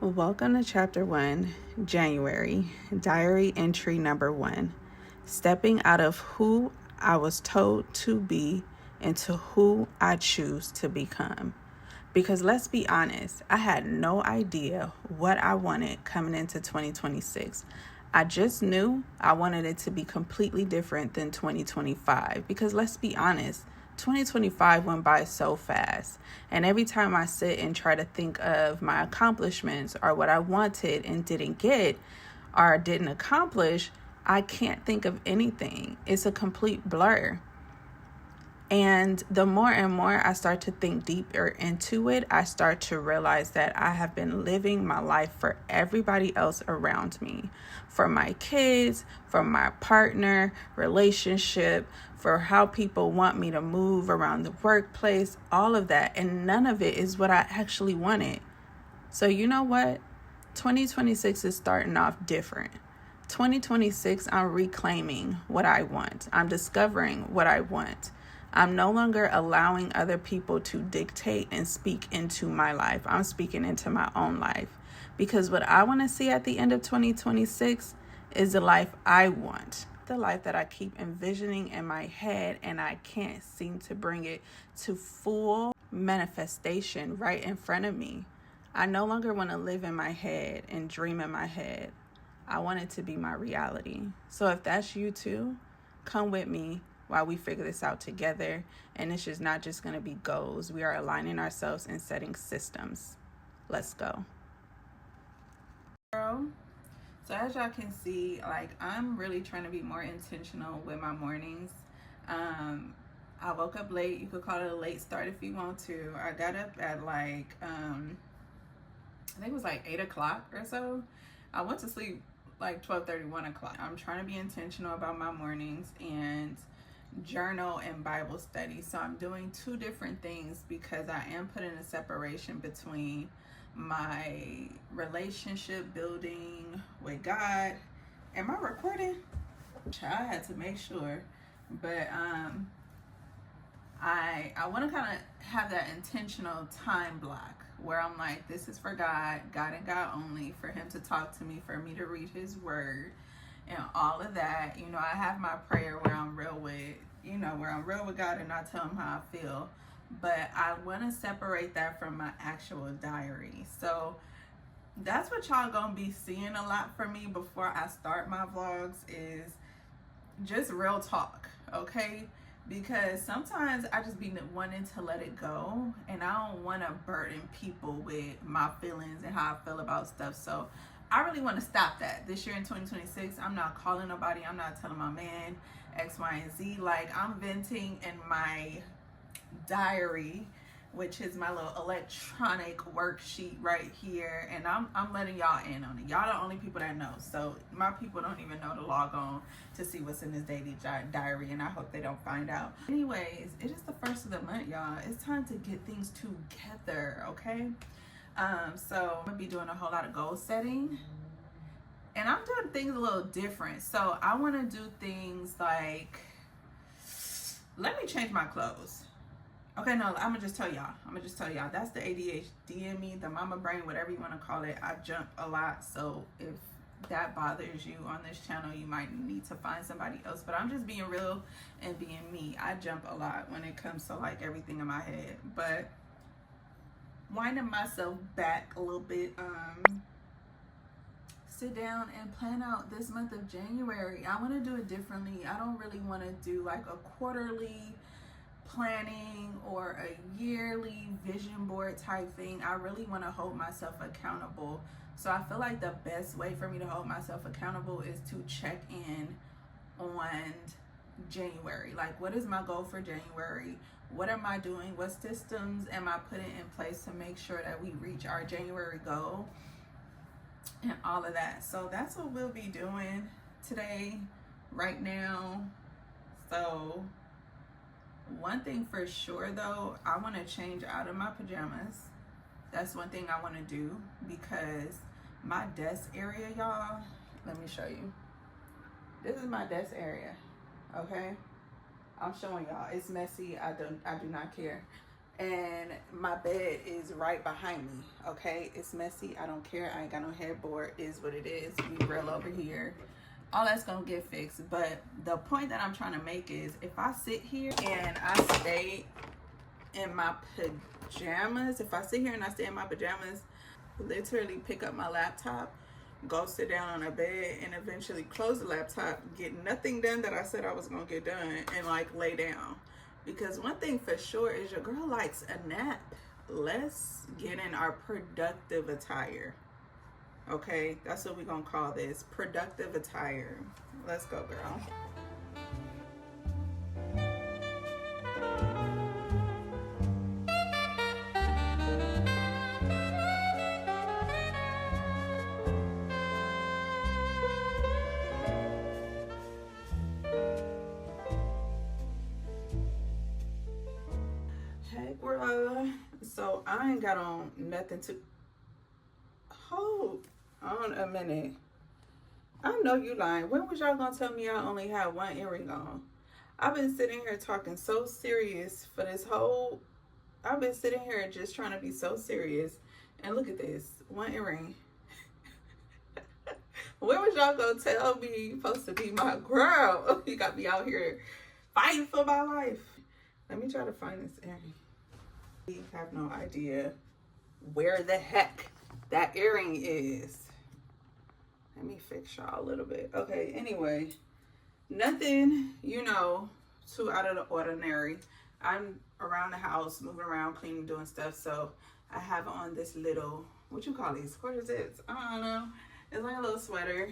Welcome to Chapter 1, January, Diary Entry Number 1. Stepping out of who I was told to be into who I choose to become. Because let's be honest, I had no idea what I wanted coming into 2026. I just knew I wanted it to be completely different than 2025. Because let's be honest, 2025 went by so fast. And every time I sit and try to think of my accomplishments or what I wanted and didn't get or didn't accomplish, I can't think of anything. It's a complete blur. And the more and more I start to think deeper into it, I start to realize that I have been living my life for everybody else around me, for my kids, for my partner, relationship, for how people want me to move around the workplace, all of that. And none of it is what I actually wanted. So you know what? 2026 is starting off different. 2026, I'm reclaiming what I want. I'm discovering what I want. I'm no longer allowing other people to dictate and speak into my life. I'm speaking into my own life. Because what I want to see at the end of 2026 is the life I want. The life that I keep envisioning in my head and I can't seem to bring it to full manifestation right in front of me. I no longer want to live in my head and dream in my head. I want it to be my reality. So if that's you too, come with me while we figure this out together. And it's just not just going to be goals. We are aligning ourselves and setting systems. Let's go. So as y'all can see, I'm really trying to be more intentional with my mornings. I woke up late. You could call it a late start if you want to. I got up at I think it was 8 o'clock or so. I went to sleep 12:30, 1 o'clock. I'm trying to be intentional about my mornings and journal and Bible study. So I'm doing two different things because I am putting a separation between my relationship building with God. Am I recording? I had to make sure. But I want to kind of have that intentional time block where I'm like, this is for God and God only, for him to talk to me, for me to read his word and all of that. You know, I have my prayer where I'm real with God and I tell him how I feel. But I want to separate that from my actual diary. So that's what y'all gonna be seeing a lot from me before I start my vlogs, is just real talk, okay? Because sometimes I just be wanting to let it go and I don't want to burden people with my feelings and how I feel about stuff. So I really want to stop that. This year in 2026, I'm not calling nobody. I'm not telling my man X, Y, and Z. I'm venting in my diary, which is my little electronic worksheet right here, and I'm letting y'all in on it. Y'all the only people that know, so my people don't even know to log on to see what's in this daily diary, and I hope they don't find out. Anyways, it is the first of the month, y'all. It's time to get things together, okay? So I'm gonna be doing a whole lot of goal setting, and I'm doing things a little different. So I want to do things like, let me change my clothes. Okay, no, I'm gonna just tell y'all. That's the ADHD in me, the mama brain, whatever you want to call it. I jump a lot, so if that bothers you on this channel, you might need to find somebody else. But I'm just being real and being me. I jump a lot when it comes to everything in my head. But winding myself back a little bit, sit down and plan out this month of January. I want to do it differently. I don't really want to do a quarterly planning or a yearly vision board type thing. I really want to hold myself accountable. So I feel like the best way for me to hold myself accountable is to check in on January. What is my goal for January? What am I doing? What systems am I putting in place to make sure that we reach our January goal and all of that? So that's what we'll be doing today, right now. So one thing for sure though, I want to change out of my pajamas. That's one thing I want to do, because my desk area, y'all, let me show you. This is my desk area, okay? I'm showing y'all. It's messy. I do not care. and my bed is right behind me. Okay, it's messy, I don't care, I ain't got no headboard, is what it is. We grill over here, all that's gonna get fixed. But the point that I'm trying to make is, if I sit here and I stay in my pajamas, if I sit here and I stay in my pajamas, literally pick up my laptop, go sit down on a bed, and eventually close the laptop, get nothing done that I said I was gonna get done, and like lay down. Because one thing for sure is your girl likes a nap. Let's get in our productive attire. Okay, that's what we're gonna call this, productive attire. Let's go, girl. Hey, girl. So I ain't got on nothing to hold on a minute. I know you lying. When was y'all gonna tell me I only had one earring on? I've been sitting here talking so serious for this whole, I've been sitting here just trying to be so serious. And look at this, one earring. When was y'all gonna tell me you supposed to be my girl? You got me out here fighting for my life. Let me try to find this earring. I have no idea where the heck that earring is. Let me fix y'all a little bit. Okay, anyway, nothing, you know, too out of the ordinary. I'm around the house, moving around, cleaning, doing stuff. So I have on this little, what you call these? What is it? I don't know. It's like a little sweater.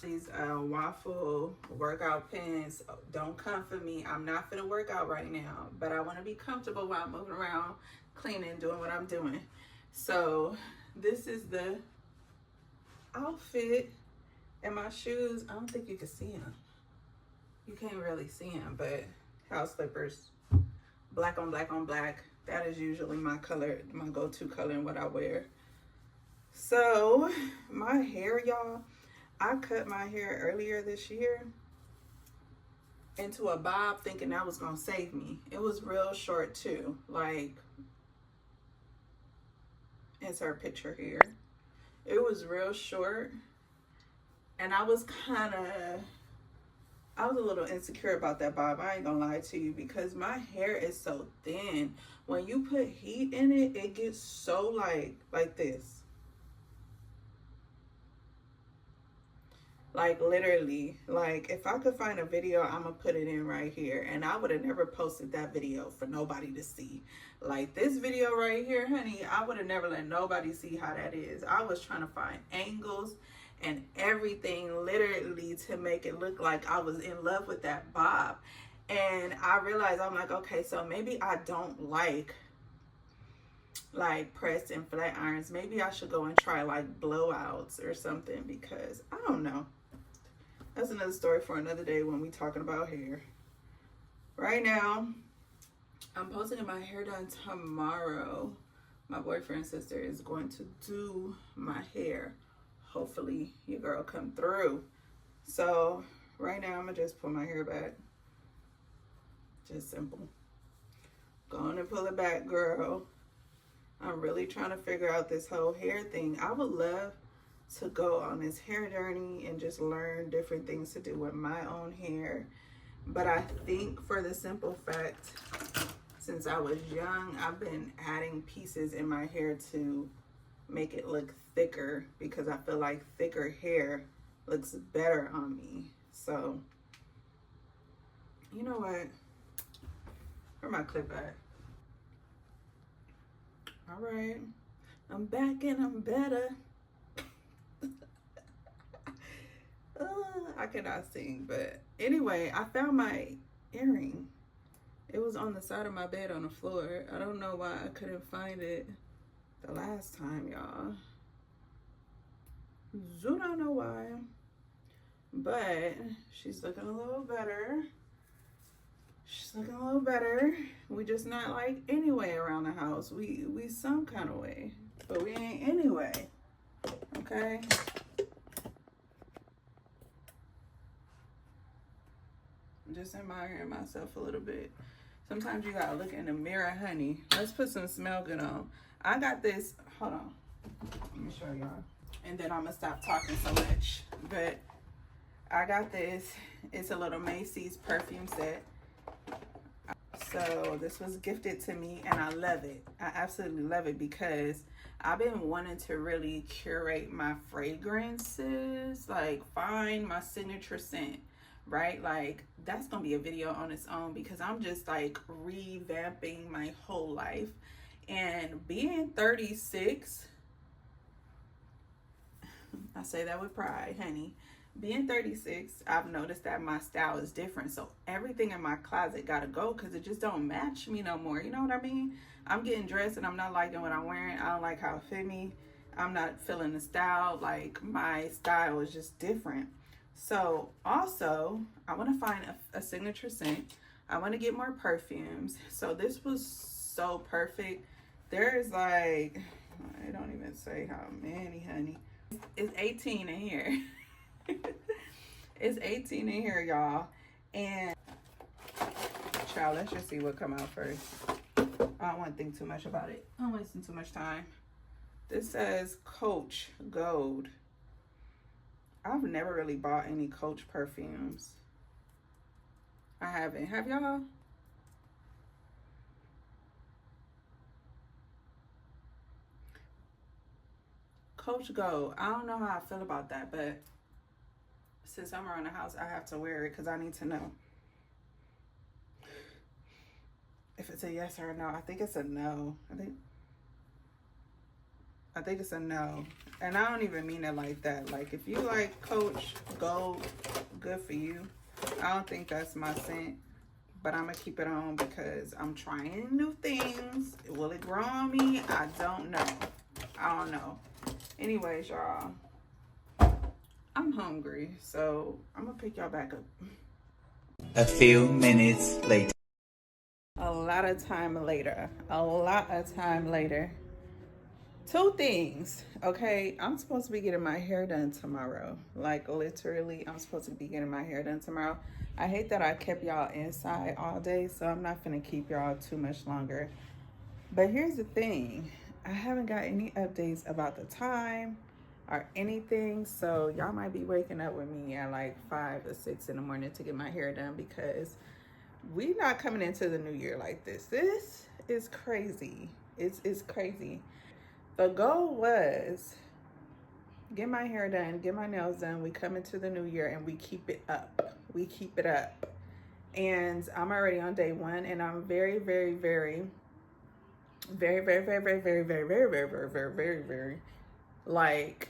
These waffle workout pants don't come for me. I'm not finna work out right now, but I want to be comfortable while I'm moving around, cleaning, doing what I'm doing. So this is the outfit, and my shoes, I don't think you can see them. You can't really see them, but house slippers, black on black on black. That is usually my color, my go-to color and what I wear. So my hair, y'all, I cut my hair earlier this year into a bob thinking that was gonna save me. It was real short too, like, insert picture here. It was real short, and I was a little insecure about that bob. I ain't gonna lie to you, because my hair is so thin. When you put heat in it, it gets so like this. Like literally, like if I could find a video, I'm gonna put it in right here. And I would have never posted that video for nobody to see. Like this video right here, honey, I would have never let nobody see how that is. I was trying to find angles and everything literally to make it look like I was in love with that bob. And I realized, I'm like, okay, so maybe I don't like pressed and flat irons. Maybe I should go and try like blowouts or something, because I don't know. That's another story for another day when we talking about hair. Right now, I'm supposed to get my hair done tomorrow. My boyfriend's sister is going to do my hair. Hopefully your girl come through. So right now I'm gonna just pull my hair back. Just simple. Go on and pull it back, girl. I'm really trying to figure out this whole hair thing. I would love to go on this hair journey and just learn different things to do with my own hair. But I think for the simple fact, since I was young, I've been adding pieces in my hair to make it look thicker, because I feel like thicker hair looks better on me. So, you know what? Where my clip at? All right, I'm back and I'm better. I cannot sing, but anyway, I found my earring. It was on the side of my bed on the floor. I don't know why I couldn't find it the last time, y'all. Do not know why, but she's looking a little better. She's looking a little better. We just not like anyway around the house. We some kind of way, but we ain't anyway. Okay. I'm just admiring myself a little bit. Sometimes you gotta look in the mirror, honey. Let's put some Smell Good on. I got this, hold on. Let me show y'all. And then I'm gonna stop talking so much. But I got this. It's a little Macy's perfume set. So this was gifted to me and I love it. I absolutely love it because I've been wanting to really curate my fragrances, like find my signature scent, right? Like that's gonna be a video on its own because I'm just like revamping my whole life. And being 36, I say that with pride, honey. Being 36, I've noticed that my style is different. So everything in my closet gotta go because it just don't match me no more. You know what I mean? I'm getting dressed and I'm not liking what I'm wearing. I don't like how it fit me. I'm not feeling the style. Like my style is just different. So also, I want to find a signature scent. I want to get more perfumes. So this was so perfect. There's like, I don't even say how many, honey. It's 18 in here. It's 18 in here, y'all. And child, let's just see what come out first. I don't want to think too much about it. I'm wasting too much time. This says Coach Gold. I've never really bought any Coach perfumes. I haven't. Have y'all? Coach Gold. I don't know how I feel about that, but since I'm around the house, I have to wear it because I need to know if it's a yes or a no. I think it's a no. I think it's a no. And I don't even mean it like that. Like if you like Coach Gold, good for you. I don't think that's my scent, but I'm gonna keep it on because I'm trying new things. Will it grow on me? I don't know. I don't know. Anyways, y'all, I'm hungry, so I'm gonna pick y'all back up. A few minutes later. A lot of time later. Two things, okay? I'm supposed to be getting my hair done tomorrow. Like literally, I'm supposed to be getting my hair done tomorrow. I hate that I kept y'all inside all day, so I'm not gonna keep y'all too much longer. But here's the thing. I haven't got any updates about the time or anything, so y'all might be waking up with me at like 5 or 6 in the morning to get my hair done because we not coming into the new year like this. This is crazy. It's crazy. The goal was get my hair done, get my nails done. We come into the new year and we keep it up. We keep it up. And I'm already on day one and I'm very like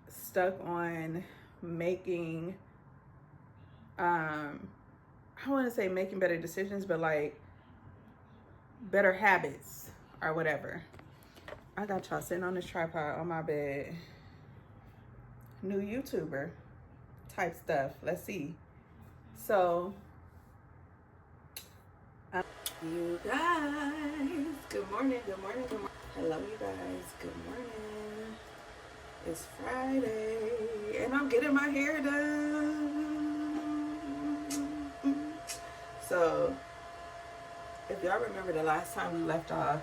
stuck on making I want to say making better decisions, but like better habits or whatever. I got y'all sitting on this tripod on my bed. New YouTuber type stuff. Let's see. So you guys, good morning. Hello, you guys. Good morning. It's Friday, and I'm getting my hair done. So, if y'all remember the last time we left off,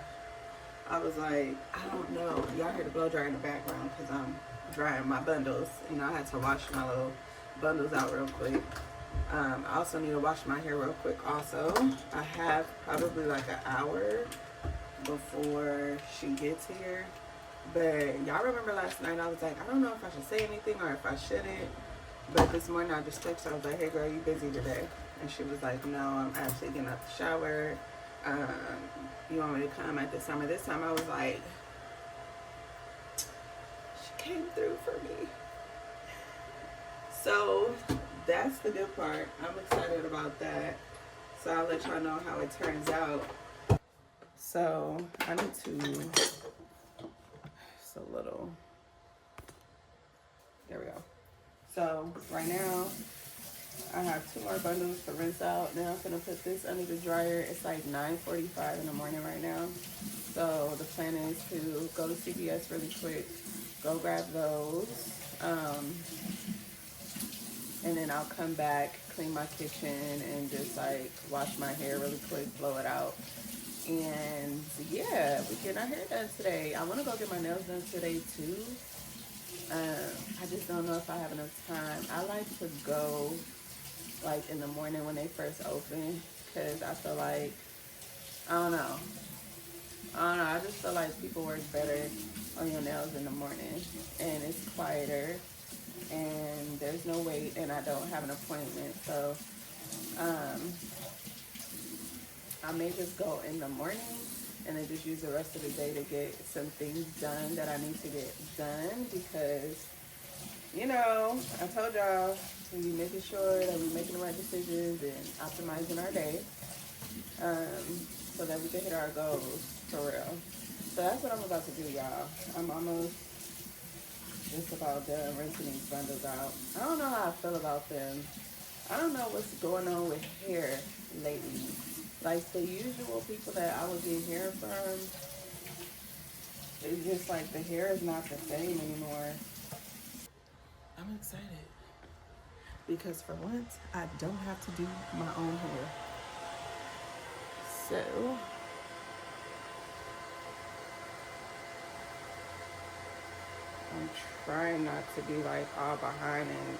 I was like, I don't know. Y'all hear the blow dryer in the background because I'm drying my bundles. You know, I had to wash my little bundles out real quick. I also need to wash my hair real quick also. I have probably like an hour before she gets here. But y'all remember last night I was like, I don't know if I should say anything or if I shouldn't. But this morning I just texted her. I was like, hey girl, you busy today? And she was like, no, I'm actually getting out the shower. You want me to come at this time? At this time I was like, she came through for me. So that's the good part. I'm excited about that. So I'll let y'all know how it turns out. So I need to, it's a little, there we go. So right now I have 2 more bundles to rinse out. Now I'm gonna put this under the dryer. It's like 9:45 in the morning right now. So the plan is to go to CVS really quick, go grab those. and then I'll come back, clean my kitchen, and just like wash my hair really quick, blow it out. And yeah, we getting our hair done today. I want to go get my nails done today too. I just don't know if I have enough time. I like to go like in the morning when they first open, because I feel like, I just feel like people work better on your nails in the morning, and it's quieter, and there's no wait, and I don't have an appointment. So I may just go in the morning and then just use the rest of the day to get some things done that I need to get done, because, you know, I told y'all we be making sure that we're making the right decisions and optimizing our day, so that we can hit our goals for real. So that's what I'm about to do, y'all. I'm almost just about done rinsing these bundles out. I don't know how I feel about them. I don't know what's going on with hair lately. Like the usual people that I would get hair from, it's just like the hair is not the same anymore. I'm excited because for once I don't have to do my own hair. So I'm trying not to be like all behind and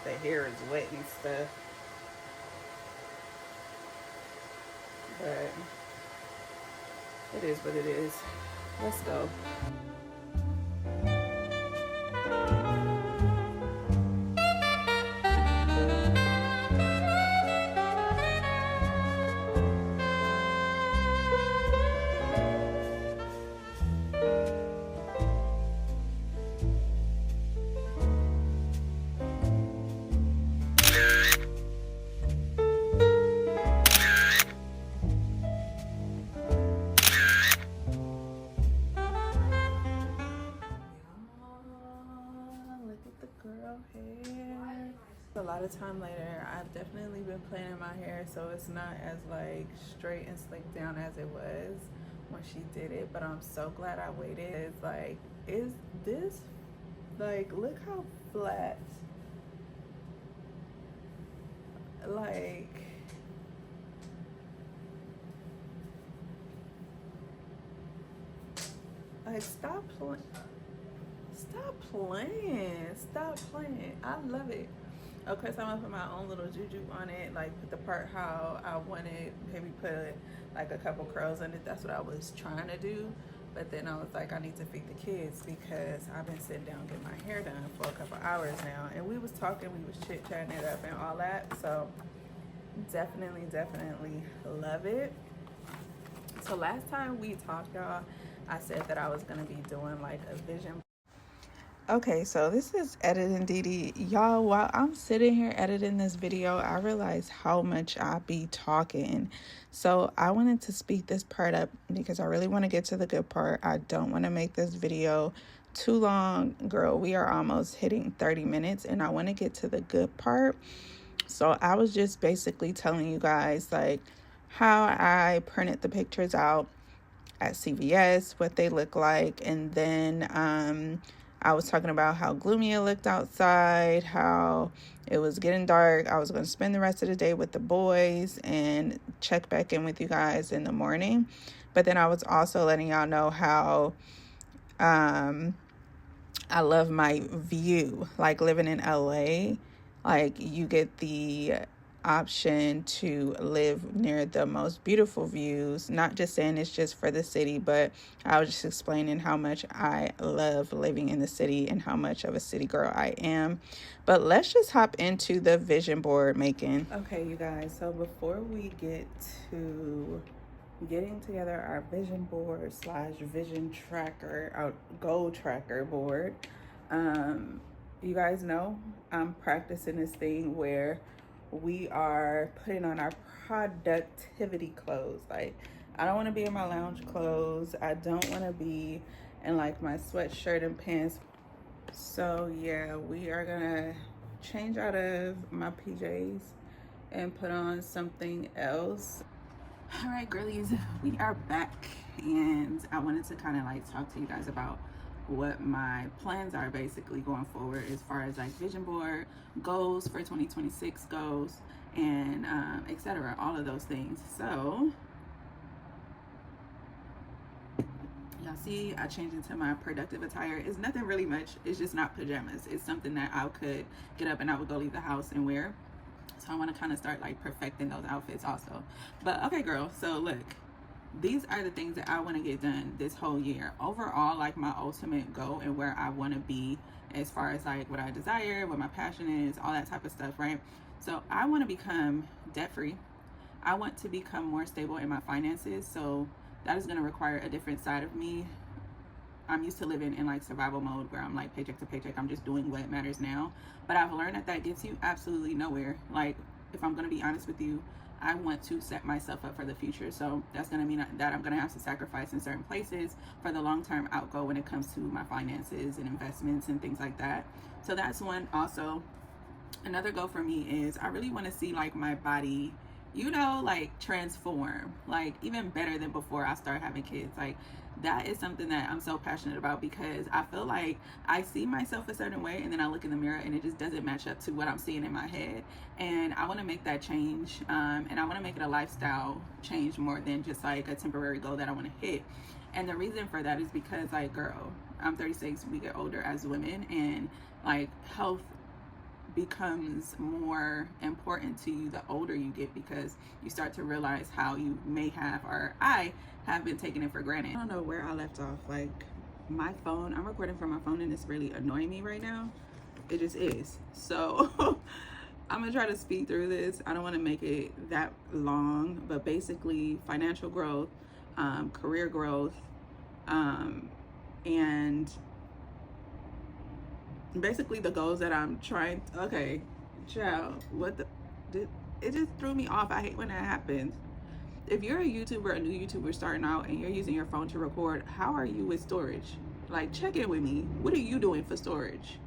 the hair is wet and stuff. But it is what it is. Let's go. A lot of time later, I've definitely been planning my hair, so it's not as like straight and slicked down as it was when she did it, but I'm so glad I waited. It's like, is this, like, look how flat, like, stop playing. Stop playing. I love it. Of course, I'm gonna put my own little juju on it, like put the part how I wanted, maybe put like a couple curls in it. That's what I was trying to do. But then I was like, I need to feed the kids because I've been sitting down getting my hair done for a couple hours now. And we was talking, we was chit-chatting it up and all that. So definitely love it. So last time we talked, y'all, I said that I was gonna be doing like a vision. Okay, so this is Editing Dee. Y'all, while I'm sitting here editing this video, I realize how much I be talking. So I wanted to speed this part up because I really want to get to the good part. I don't want to make this video too long. Girl, we are almost hitting 30 minutes and I want to get to the good part. So I was just basically telling you guys like how I printed the pictures out at CVS, what they look like, and then I was talking about how gloomy it looked outside, how it was getting dark. I was going to spend the rest of the day with the boys and check back in with you guys in the morning. But then I was also letting y'all know how I love my view, like living in LA. Like you get the option to live near the most beautiful views. Not just saying it's just for the city, but I was just explaining how much I love living in the city and how much of a city girl I am. But let's just hop into the vision board making. Okay, you guys, so before we get to getting together our vision board / vision tracker, our goal tracker board, you guys know I'm practicing this thing where we are putting on our productivity clothes. Like, I don't want to be in my lounge clothes. I don't want to be in like my sweatshirt and pants. So yeah, we are gonna change out of my PJs and put on something else. All right, girlies, we are back, and I wanted to kind of like talk to you guys about what my plans are basically going forward as far as like vision board goals for 2026 goes, and etc., all of those things. So y'all see I changed into my productive attire. It's nothing really much, it's just not pajamas. It's something that I could get up and I would go leave the house and wear. So I want to kind of start like perfecting those outfits also. But okay girl, so look, these are the things that I want to get done this whole year. Overall, like my ultimate goal and where I want to be as far as like what I desire, what my passion is, all that type of stuff, right? So I want to become debt free. I want to become more stable in my finances. So that is going to require a different side of me. I'm used to living in like survival mode where I'm like paycheck to paycheck. I'm just doing what matters now. But I've learned that that gets you absolutely nowhere. Like, if I'm going to be honest with you, I want to set myself up for the future. So that's going to mean that I'm going to have to sacrifice in certain places for the long-term outgo when it comes to my finances and investments and things like that. So that's one. Also, another goal for me is I really want to see like my body, you know, like transform, like even better than before I start having kids. Like that is something that I'm so passionate about, because I feel like I see myself a certain way and then I look in the mirror and it just doesn't match up to what I'm seeing in my head. And I want to make that change, and I want to make it a lifestyle change more than just like a temporary goal that I want to hit. And the reason for that is because, like, girl, I'm 36, we get older as women, and like health becomes more important to you the older you get, because you start to realize how you may have, or I have been taking it for granted. I don't know where I left off. Like my phone, I'm recording from my phone and it's really annoying me right now. It just is. So I'm gonna try to speed through this. I don't want to make it that long, but basically financial growth, career growth, and basically the goals that I'm trying. Okay, child, what the, it just threw me off. I hate when that happens. If you're a YouTuber, a new YouTuber starting out, and you're using your phone to record, how are you with storage? Like, check in with me. What are you doing for storage?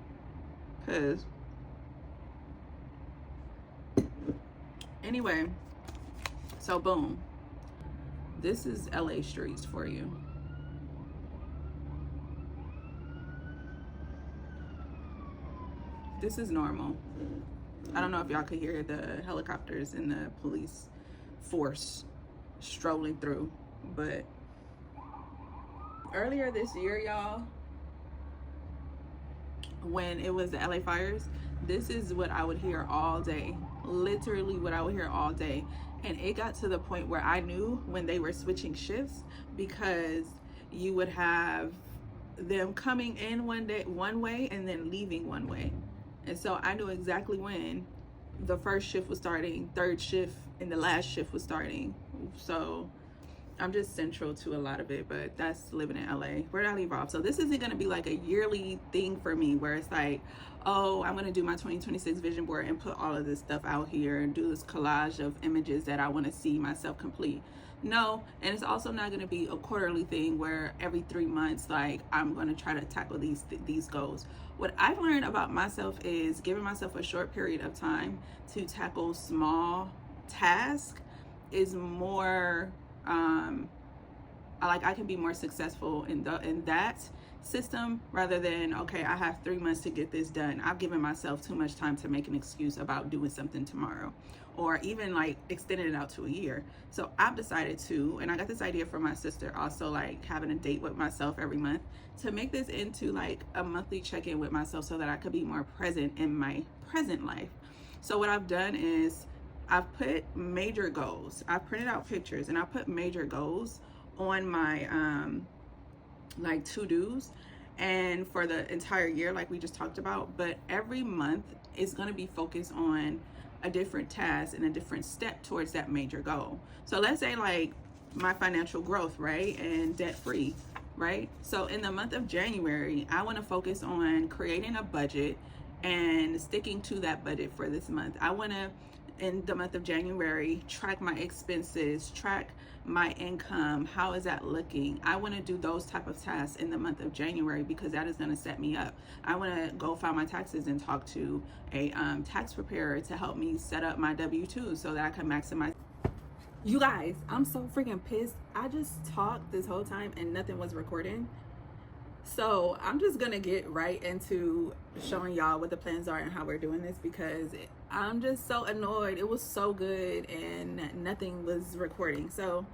Because anyway, so boom, this is LA streets for you. This is normal. I don't know if y'all could hear the helicopters and the police force strolling through, but earlier this year, y'all, when it was the LA fires, this is what I would hear all day. Literally what I would hear all day. And it got to the point where I knew when they were switching shifts, because you would have them coming in one way and then leaving one way. And so I knew exactly when the first shift was starting, third shift, and the last shift was starting. So I'm just central to a lot of it, but that's living in LA. Where did I leave off? So this isn't going to be like a yearly thing for me where it's like, oh, I'm going to do my 2026 vision board and put all of this stuff out here and do this collage of images that I want to see myself complete. No. And it's also not going to be a quarterly thing where every 3 months, like, I'm going to try to tackle these goals. What I've learned about myself is giving myself a short period of time to tackle small tasks is more, I can be more successful in that system, rather than, okay, I have 3 months to get this done. I've given myself too much time to make an excuse about doing something tomorrow, or even like extending it out to a year. So I've decided to, and I got this idea from my sister also, like having a date with myself every month, to make this into like a monthly check-in with myself so that I could be more present in my present life. So what I've done is I've put major goals. I've printed out pictures and I put major goals on my like to-dos, and for the entire year, like we just talked about. But every month is going to be focused on a different task and a different step towards that major goal. So let's say like my financial growth, right, and debt free, right? So in the month of January, I want to focus on creating a budget and sticking to that budget for this month. I want to, in the month of January, track my expenses, track my income. How is that looking? I want to do those type of tasks in the month of January, because that is going to set me up. I want to go file my taxes and talk to a tax preparer to help me set up my W-2 so that I can maximize. You guys, I'm so freaking pissed. I just talked this whole time and nothing was recording. So I'm just gonna get right into showing y'all what the plans are and how we're doing this, because I'm just so annoyed. It was so good and nothing was recording. So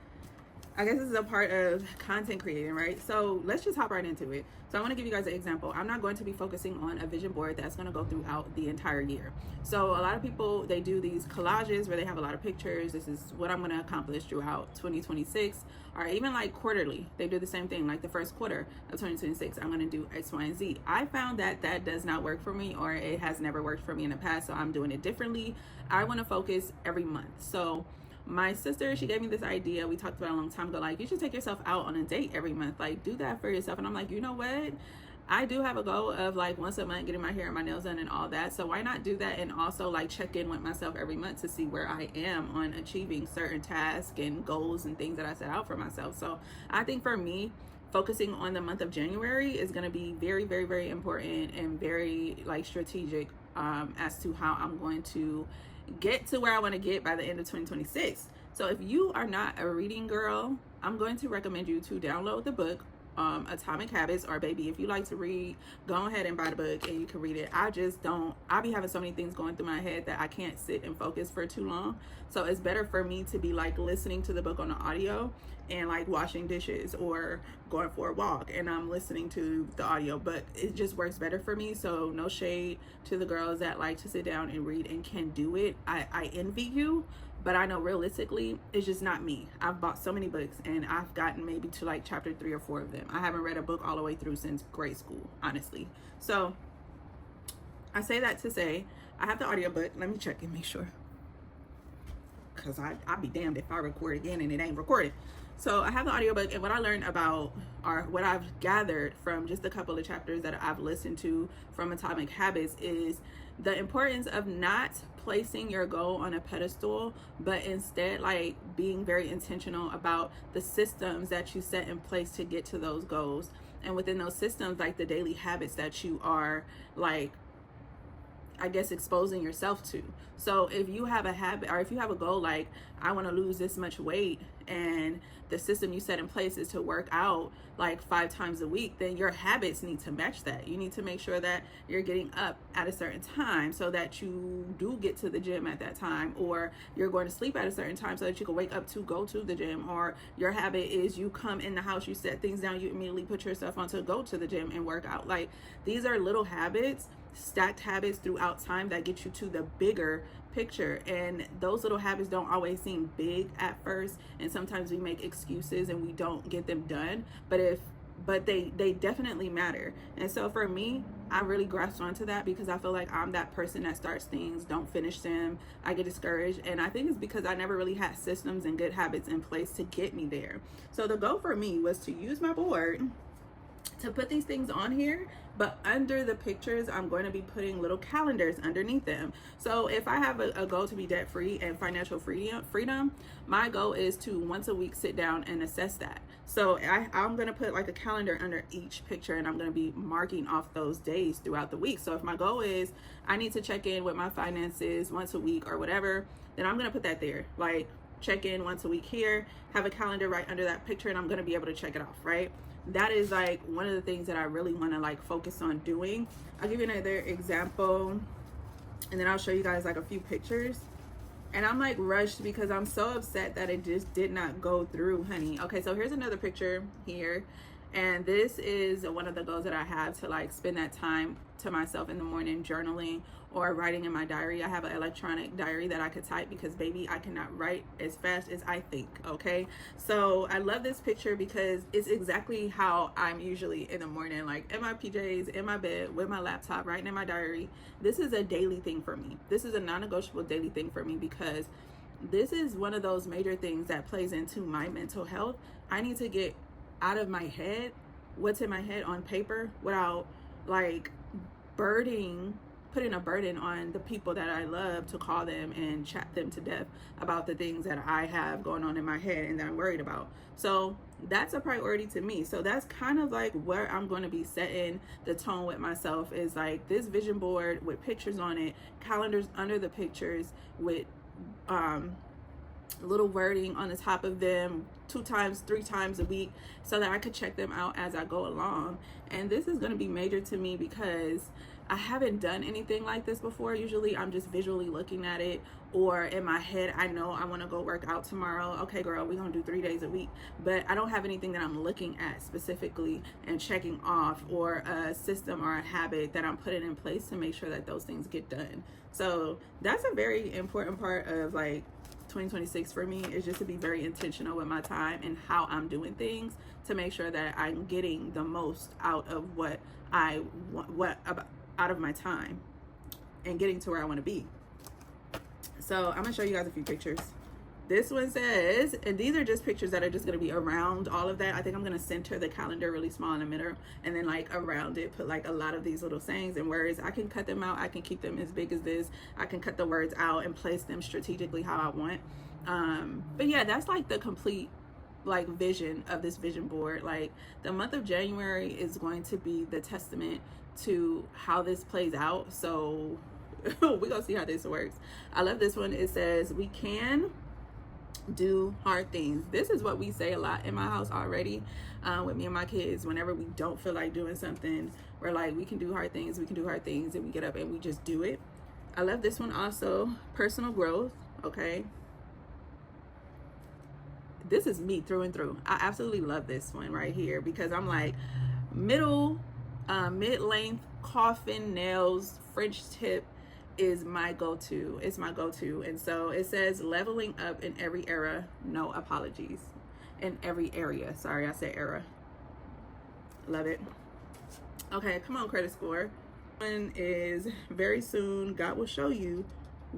I guess this is a part of content creating, right? So let's just hop right into it. So I want to give you guys an example. I'm not going to be focusing on a vision board that's going to go throughout the entire year. So a lot of people, they do these collages where they have a lot of pictures. This is what I'm going to accomplish throughout 2026, or even like quarterly. They do the same thing, like the first quarter of 2026, I'm going to do X, Y, and Z. I found that that does not work for me, or it has never worked for me in the past. So I'm doing it differently. I want to focus every month. So my sister, she gave me this idea. We talked about it a long time ago, like, you should take yourself out on a date every month, like do that for yourself. And I'm like, you know what, I do have a goal of like once a month getting my hair and my nails done and all that, so why not do that and also like check in with myself every month to see where I am on achieving certain tasks and goals and things that I set out for myself. So I think for me, focusing on the month of January is going to be very, very, very important and very like strategic as to how I'm going to get to where I want to get by the end of 2026. So if you are not a reading girl, I'm going to recommend you to download the book Atomic Habits, or baby, if you like to read, go ahead and buy the book and you can read it. I just don't, I be having so many things going through my head that I can't sit and focus for too long. So it's better for me to be like listening to the book on the audio and like washing dishes or going for a walk and I'm listening to the audio, but it just works better for me. So no shade to the girls that like to sit down and read and can do it. I envy you, but I know realistically it's just not me. I've bought so many books and I've gotten maybe to like chapter 3 or 4 of them. I haven't read a book all the way through since grade school, honestly. So I say that to say I have the audiobook. Let me check and make sure, because I'd be damned if I record again and it ain't recorded. So I have the audiobook, and what I learned about, or what I've gathered from just a couple of chapters that I've listened to from Atomic Habits, is the importance of not placing your goal on a pedestal, but instead like being very intentional about the systems that you set in place to get to those goals. And within those systems, like the daily habits that you are like, I guess, exposing yourself to. So if you have a habit, or if you have a goal like I want to lose this much weight, and the system you set in place is to work out like 5 times a week, then your habits need to match that. You need to make sure that you're getting up at a certain time so that you do get to the gym at that time, or you're going to sleep at a certain time so that you can wake up to go to the gym, or your habit is you come in the house, you set things down, you immediately put yourself on to go to the gym and work out. Like, these are little habits, stacked habits throughout time that get you to the bigger picture. And those little habits don't always seem big at first, and sometimes we make excuses and we don't get them done, but they definitely matter. And so for me, I really grasped onto that because I feel like I'm that person that starts things, don't finish them, I get discouraged. And I think it's because I never really had systems and good habits in place to get me there. So the goal for me was to use my board to put these things on here, but under the pictures I'm going to be putting little calendars underneath them. So if I have a goal to be debt free and financial freedom, my goal is to once a week sit down and assess that. So I'm going to put like a calendar under each picture, and I'm going to be marking off those days throughout the week. So if my goal is I need to check in with my finances once a week or whatever, then I'm going to put that there, like check in once a week here, have a calendar right under that picture, and I'm going to be able to check it off, right? That is like one of the things that I really want to like focus on doing. I'll give you another example, and then I'll show you guys like a few pictures. And I'm like rushed because I'm so upset that it just did not go through, honey. Okay, so here's another picture here. And this is one of the goals that I have, to like spend that time to myself in the morning journaling or writing in my diary. I have an electronic diary that I could type because baby, I cannot write as fast as I think. Okay, so I love this picture because it's exactly how I'm usually in the morning, like in my PJs, in my bed with my laptop, writing in my diary. This is a daily thing for me. This is a non-negotiable daily thing for me because this is one of those major things that plays into my mental health. I need to get out of my head what's in my head on paper without like putting a burden on the people that I love to call them and chat them to death about the things that I have going on in my head and that I'm worried about. So that's a priority to me. So that's kind of like where I'm going to be setting the tone with myself, is like this vision board with pictures on it, calendars under the pictures with little wording on the top of them 2 times, 3 times a week so that I could check them out as I go along. And this is going to be major to me because I haven't done anything like this before. Usually I'm just visually looking at it, or in my head I know I want to go work out tomorrow. Okay girl, we're gonna do 3 days a week, but I don't have anything that I'm looking at specifically and checking off, or a system or a habit that I'm putting in place to make sure that those things get done. So that's a very important part of like 2026 for me, is just to be very intentional with my time and how I'm doing things to make sure that I'm getting the most out of what I want, out of my time, and getting to where I want to be. So I'm gonna show you guys a few pictures. This one says, and these are just pictures that are just going to be around all of that. I think I'm going to center the calendar really small in the middle, and then like around it put like a lot of these little sayings and words. I can cut them out, I can keep them as big as this, I can cut the words out and place them strategically how I want. But yeah, that's like the complete like vision of this vision board. Like the month of January is going to be the testament to how this plays out. So we're gonna see how this works. I love this one. It says, we can do hard things. This is what we say a lot in my house already, with me and my kids. Whenever we don't feel like doing something, we're like, we can do hard things, we can do hard things, and we get up and we just do it. I love this one also, personal growth. Okay, this is me through and through. I absolutely love this one right here because I'm like mid-length coffin nails French tip is my go-to. It's my go-to. And so it says, leveling up in every era, no apologies. In every area. Sorry, I said era. Love it. Okay, come on, credit score. One is, very soon God will show you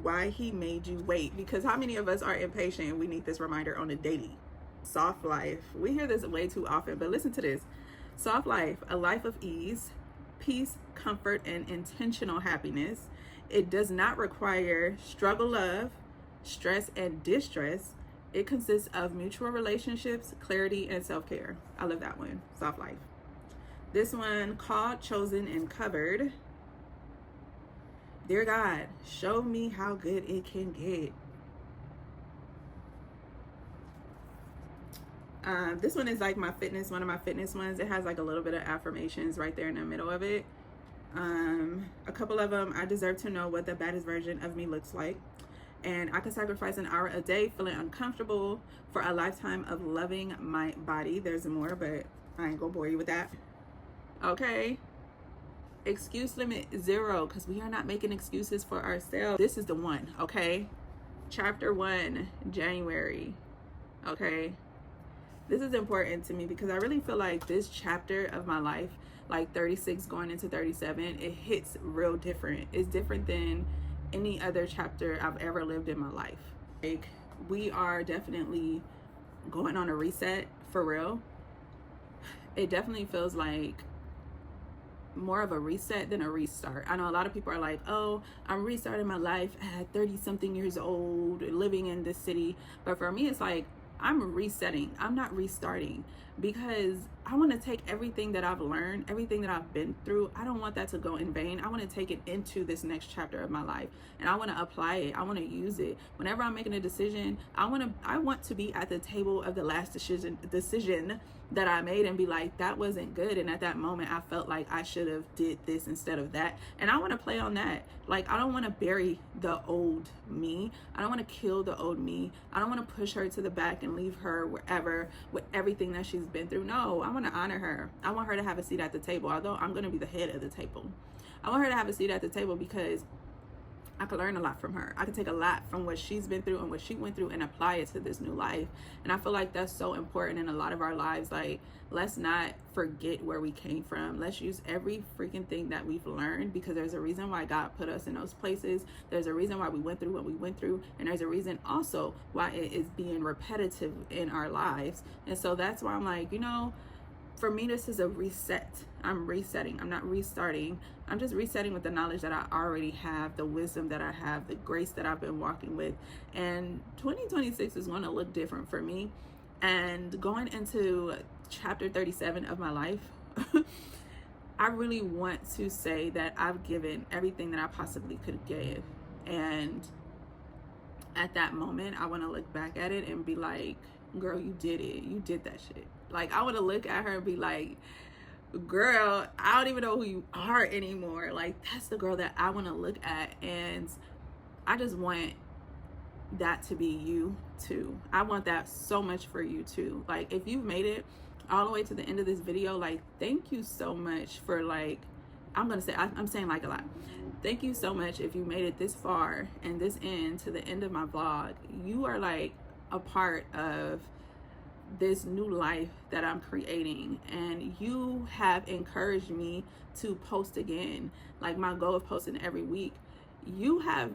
why he made you wait. Because how many of us are impatient and we need this reminder on a daily? Soft life. We hear this way too often, but listen to this. Soft life, a life of ease, peace, comfort, and intentional happiness. It does not require struggle, love, stress, and distress. It consists of mutual relationships, clarity, and self-care. I love that one. Soft life. This one, called, chosen, and covered. Dear God, show me how good it can get. This one is like my fitness, one of my fitness ones. It has like a little bit of affirmations right there in the middle of it. A couple of them, I deserve to know what the baddest version of me looks like. And I can sacrifice an hour a day feeling uncomfortable for a lifetime of loving my body. There's more, but I ain't gonna bore you with that. Okay. Excuse limit 0, because we are not making excuses for ourselves. This is the one, okay? Chapter 1, January. Okay. This is important to me because I really feel like this chapter of my life, like 36 going into 37, it hits real different. It's different than any other chapter I've ever lived in my life. Like, we are definitely going on a reset for real. It definitely feels like more of a reset than a restart. I know a lot of people are like, oh, I'm restarting my life at 30 something years old, living in this city. But for me, it's like, I'm resetting. I'm not restarting, because I want to take everything that I've learned, everything that I've been through. I don't want that to go in vain. I want to take it into this next chapter of my life, and I want to apply it. I want to use it. Whenever I'm making a decision, I want to be at the table of the last decision that I made and be like, that wasn't good. And at that moment, I felt like I should have did this instead of that. And I want to play on that. Like, I don't want to bury the old me. I don't want to kill the old me. I don't want to push her to the back and leave her wherever with everything that she's been through. No, I want to honor her. I want her to have a seat at the table, although I'm going to be the head of the table. I want her to have a seat at the table because I could learn a lot from her. I could take a lot from what she's been through and what she went through and apply it to this new life. And I feel like that's so important in a lot of our lives. Like, let's not forget where we came from. Let's use every freaking thing that we've learned, because there's a reason why God put us in those places. There's a reason why we went through what we went through. And there's a reason also why it is being repetitive in our lives. And so that's why I'm like, for me, this is a reset. I'm resetting. I'm not restarting. I'm just resetting with the knowledge that I already have, the wisdom that I have, the grace that I've been walking with. And 2026 is going to look different for me. And going into chapter 37 of my life, I really want to say that I've given everything that I possibly could give. And at that moment, I want to look back at it and be like, girl, you did it. You did that shit. Like, I want to look at her and be like, girl, I don't even know who you are anymore. Like, that's the girl that I want to look at. And I just want that to be you too. I want that so much for you too. Like, if you've made it all the way to the end of this video, like, thank you so much for, like, I'm saying like a lot. Thank you so much if you made it this far and this end to the end of my vlog. You are like a part of this new life that I'm creating, and you have encouraged me to post again. Like, my goal of posting every week, you have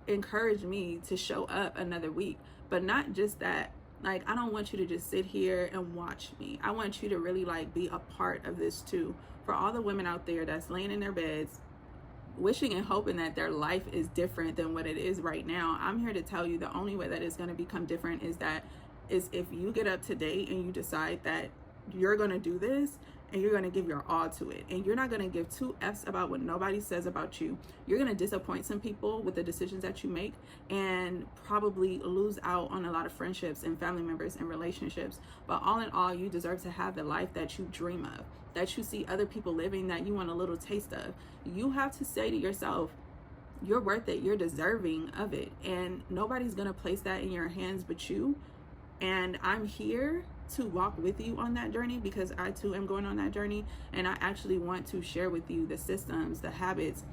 encouraged me to show up another week. But not just that, like, I don't want you to just sit here and watch me. I want you to really like be a part of this too. For all the women out there that's laying in their beds wishing and hoping that their life is different than what it is right now, I'm here to tell you the only way that it's going to become different is if you get up today and you decide that you're going to do this and you're going to give your all to it, and you're not going to give two F's about what nobody says about you. You're going to disappoint some people with the decisions that you make and probably lose out on a lot of friendships and family members and relationships. But all in all, you deserve to have the life that you dream of, that you see other people living, that you want a little taste of. You have to say to yourself, you're worth it, you're deserving of it, and nobody's going to place that in your hands but you. And I'm here to walk with you on that journey, because I too am going on that journey, and I actually want to share with you the systems, the habits,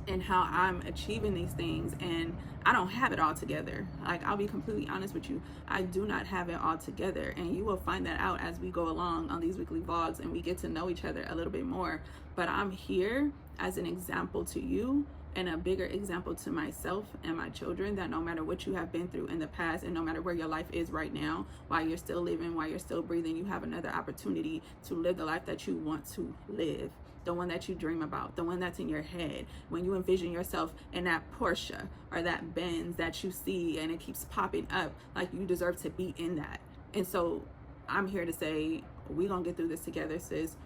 and how I'm achieving these things. And I don't have it all together. Like, I'll be completely honest with you, I do not have it all together, and you will find that out as we go along on these weekly vlogs and we get to know each other a little bit more. But I'm here as an example to you, and a bigger example to myself and my children, that no matter what you have been through in the past, and no matter where your life is right now, while you're still living, while you're still breathing, you have another opportunity to live the life that you want to live, the one that you dream about, the one that's in your head. When you envision yourself in that Porsche or that Benz that you see and it keeps popping up, like, you deserve to be in that. And so I'm here to say, we're gonna get through this together, sis.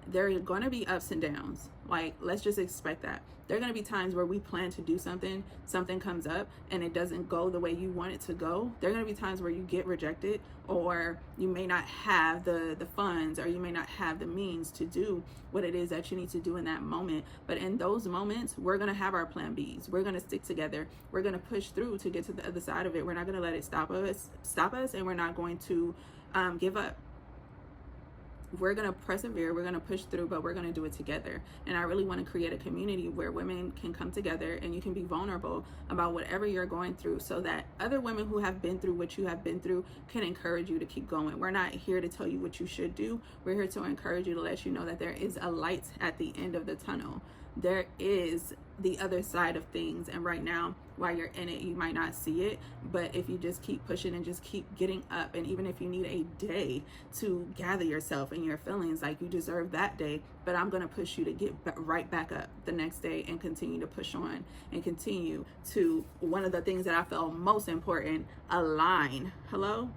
There are going to be ups and downs. Like, let's just expect that. There are going to be times where we plan to do something comes up and it doesn't go the way you want it to go. There are going to be times where you get rejected, or you may not have the funds, or you may not have the means to do what it is that you need to do in that moment. But in those moments, we're going to have our plan Bs. We're going to stick together. We're going to push through to get to the other side of it. We're not going to let it stop us, and we're not going to give up. We're going to persevere, we're going to push through, but we're going to do it together. And I really want to create a community where women can come together and you can be vulnerable about whatever you're going through, so that other women who have been through what you have been through can encourage you to keep going. We're not here to tell you what you should do. We're here to encourage you, to let you know that there is a light at the end of the tunnel. There is the other side of things, and right now, while you're in it, you might not see it, but if you just keep pushing and just keep getting up, and even if you need a day to gather yourself and your feelings, like, you deserve that day, but I'm going to push you to get right back up the next day and continue to push on and continue to, one of the things that I felt most important, align. Hello?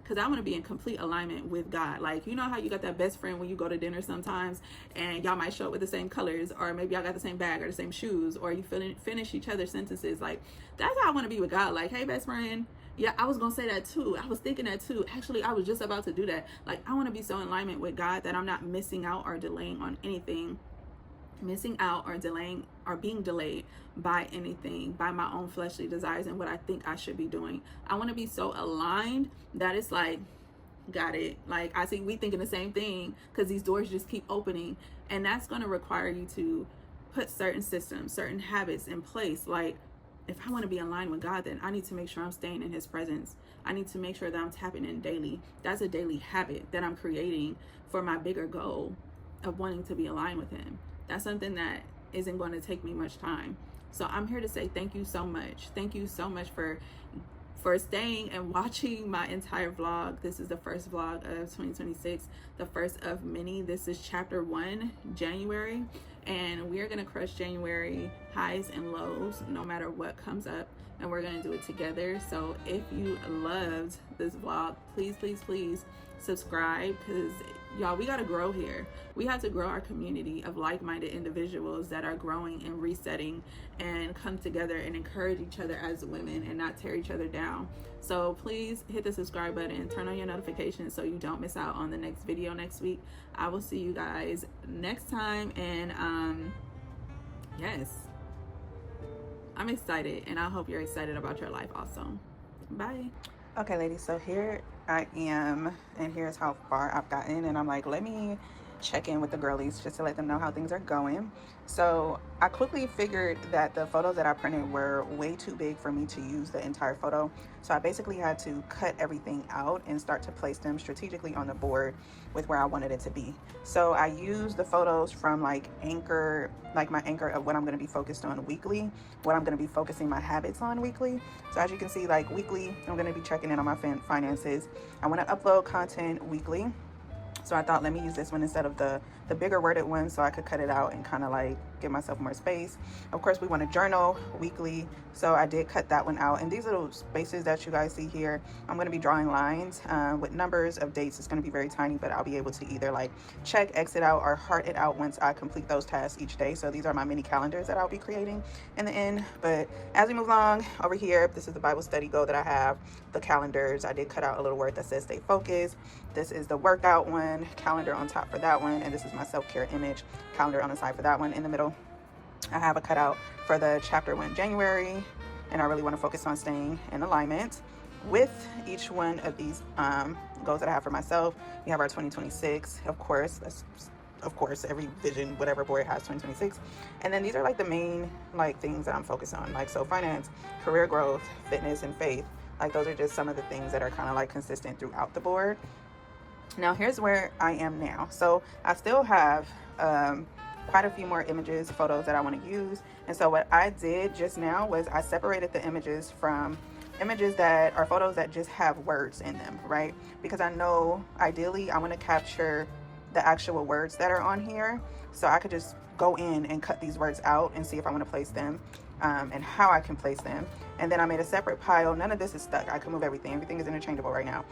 Because I want to be in complete alignment with God. Like, you know how you got that best friend when you go to dinner sometimes, and y'all might show up with the same colors, or maybe y'all got the same bag or the same shoes, or you finish each other's sentences. Like, that's how I want to be with God. Like, hey, best friend. Yeah, I was going to say that too. I was thinking that too. Actually, I was just about to do that. Like, I want to be so in alignment with God that I'm not missing out or delaying on anything. Missing out or delaying or being delayed by anything, by my own fleshly desires and what I think I should be doing. I want to be so aligned that it's like, got it. Like, I see we thinking the same thing, because these doors just keep opening, and that's going to require you to put certain systems, certain habits in place. Like, if I want to be aligned with God, then I need to make sure I'm staying in his presence. I need to make sure that I'm tapping in daily. That's a daily habit that I'm creating for my bigger goal of wanting to be aligned with him. That's something that isn't going to take me much time. So I'm here to say thank you so much. Thank you so much for staying and watching my entire vlog. This is the first vlog of 2026, the first of many. This is chapter 1, January, and we are going to crush January highs and lows no matter what comes up, and we're gonna do it together. So if you loved this vlog, please subscribe, because y'all, we gotta grow here. We have to grow our community of like-minded individuals that are growing and resetting and come together and encourage each other as women and not tear each other down. So please hit the subscribe button, turn on your notifications so you don't miss out on the next video next week. I will see you guys next time, and yes, I'm excited, and I hope you're excited about your life also. Bye. Okay, ladies, so here I am, and here's how far I've gotten, and I'm like, let me check in with the girlies just to let them know how things are going. So I quickly figured that the photos that I printed were way too big for me to use the entire photo, so I basically had to cut everything out and start to place them strategically on the board with where I wanted it to be. So I used the photos from like anchor, like my anchor of what I'm going to be focused on weekly, what I'm going to be focusing my habits on weekly. So as you can see, like weekly, I'm going to be checking in on my finances. I want to upload content weekly, so I thought, let me use this one instead of the bigger worded one, so I could cut it out and kind of like give myself more space. Of course, we want to journal weekly, so I did cut that one out. And these little spaces that you guys see here, I'm going to be drawing lines with numbers of dates. It's going to be very tiny, but I'll be able to either like check, exit out, or heart it out once I complete those tasks each day. So these are my mini calendars that I'll be creating in the end. But as we move along over here, this is the Bible study goal that I have, the calendars. I did cut out a little word that says stay focused. This is the workout one, calendar on top for that one, and this is my self-care image, calendar on the side for that one. In the middle, I have a cutout for the chapter 1 January, and I really want to focus on staying in alignment with each one of these goals that I have for myself. We have our 2026, of course. That's of course every vision, whatever board has 2026. And then these are like the main like things that I'm focused on, like so finance, career growth, fitness, and faith. Like those are just some of the things that are kind of like consistent throughout the board. Now here's where I am now. So I still have quite a few more images, photos that I want to use. And so what I did just now was I separated the images from images that are photos that just have words in them, right? Because I know ideally I want to capture the actual words that are on here. So I could just go in and cut these words out and see if I want to place them and how I can place them. And then I made a separate pile. None of this is stuck. I can move everything. Everything is interchangeable right now.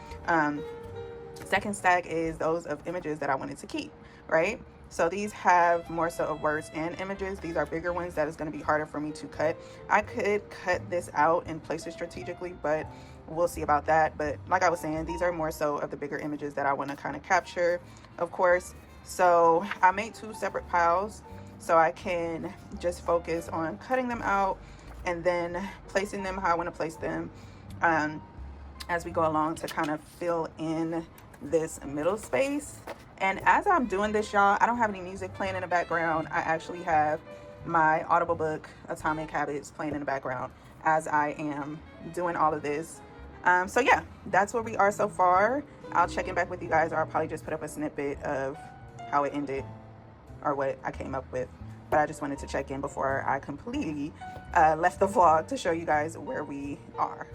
Second stack is those of images that I wanted to keep, right? So these have more so of words and images. These are bigger ones that is going to be harder for me to cut. I could cut this out and place it strategically, but we'll see about that. But like I was saying, these are more so of the bigger images that I want to kind of capture, of course. So I made 2 separate piles so I can just focus on cutting them out and then placing them how I want to place them as we go along to kind of fill in this middle space. And as I'm doing this, y'all, I don't have any music playing in the background. I actually have my Audible book, Atomic Habits, playing in the background as I am doing all of this. So yeah, that's where we are so far. I'll check in back with you guys, or I'll probably just put up a snippet of how it ended or what I came up with. But I just wanted to check in before I completely left the vlog to show you guys where we are.